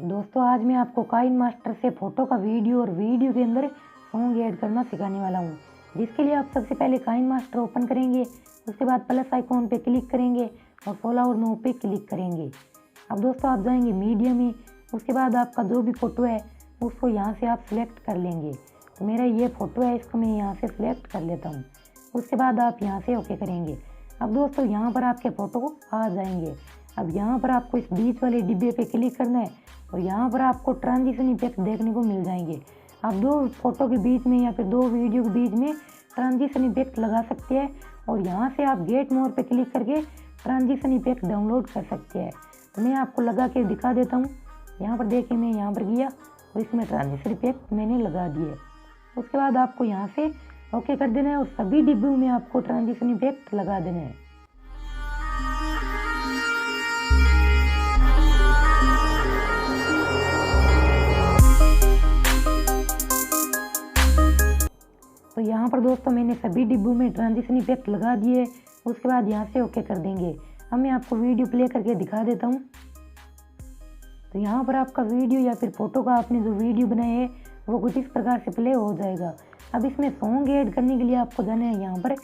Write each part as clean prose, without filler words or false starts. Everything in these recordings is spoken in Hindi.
दोस्तों आज मैं आपको काइनमास्टर से फ़ोटो का वीडियो और वीडियो के अंदर सॉन्ग ऐड करना सिखाने वाला हूँ। जिसके लिए आप सबसे पहले काइनमास्टर ओपन करेंगे, उसके बाद प्लस आइकॉन पे क्लिक करेंगे और 16 और 9 पे क्लिक करेंगे। अब दोस्तों आप जाएंगे मीडिया में, उसके बाद आपका जो भी फ़ोटो है उसको यहाँ से आप सिलेक्ट कर लेंगे। तो मेरा ये फ़ोटो है, इसको मैं यहाँ से सिलेक्ट कर लेता हूँ। उसके बाद आप यहाँ से ओके करेंगे। अब दोस्तों यहाँ पर आपके फ़ोटो आ जाएंगे। अब यहाँ पर आपको इस बीच वाले डिब्बे पे क्लिक करना है और यहाँ पर आपको ट्रांजिशन इफेक्ट देखने को मिल जाएंगे। आप दो फोटो के बीच में या फिर दो वीडियो के बीच में ट्रांजिशन इफेक्ट लगा सकते हैं और यहाँ से आप गेट मोर पे क्लिक करके ट्रांजिशन इफेक्ट डाउनलोड कर सकते हैं। तो मैं आपको लगा के दिखा देता हूँ। यहाँ पर देखिए, मैं यहाँ पर गया और इसमें ट्रांजिशन इफेक्ट मैंने लगा दिए। उसके बाद आपको यहाँ से ओके कर देना है और सभी डिब्बों में आपको ट्रांजिशन इफेक्ट लगा देना है। तो यहाँ पर दोस्तों मैंने सभी डिब्बों में ट्रांजिशन इफेक्ट लगा दिए। उसके बाद यहाँ से ओके कर देंगे। अब मैं आपको वीडियो प्ले करके दिखा देता हूँ। तो यहाँ पर आपका वीडियो या फिर फ़ोटो का आपने जो वीडियो बनाया है वो कुछ इस प्रकार से प्ले हो जाएगा। अब इसमें सॉन्ग ऐड करने के लिए आपको जाना है यहाँ पर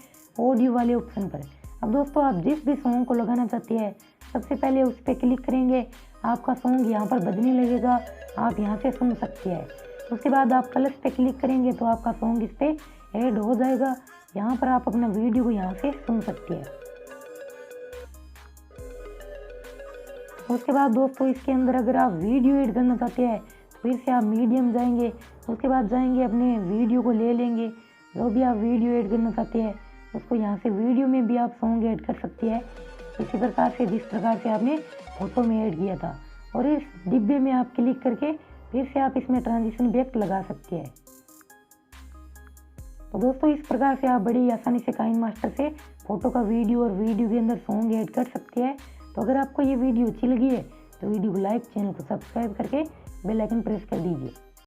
ऑडियो वाले ऑप्शन पर। अब दोस्तों आप जिस भी सॉन्ग को लगाना चाहते हैं सबसे पहले उस पर क्लिक करेंगे। आपका सॉन्ग यहाँ पर बजने लगेगा, आप यहाँ से सुन सकते हैं। उसके बाद आप प्लस पे क्लिक करेंगे तो आपका सॉन्ग इस पर ऐड हो जाएगा। यहाँ पर आप अपना वीडियो को यहाँ से सुन सकते हैं। उसके बाद दोस्तों इसके अंदर अगर आप वीडियो ऐड करना चाहते हैं तो फिर से आप मीडियम जाएंगे। उसके बाद जाएंगे अपने वीडियो को ले लेंगे। जो भी आप वीडियो ऐड करना चाहते हैं उसको यहाँ से वीडियो में भी आप सॉन्ग ऐड कर सकते हैं, इसी प्रकार से जिस प्रकार से आपने फ़ोटो में ऐड किया था। और इस डिब्बे में आप क्लिक करके फिर से आप इसमें ट्रांजिशन इफेक्ट लगा सकते हैं। तो दोस्तों इस प्रकार से आप बड़ी आसानी से काइनमास्टर से फ़ोटो का वीडियो और वीडियो के अंदर सॉन्ग ऐड कर सकते हैं। तो अगर आपको ये वीडियो अच्छी लगी है तो वीडियो को लाइक, चैनल को सब्सक्राइब करके बेल आइकन प्रेस कर दीजिए।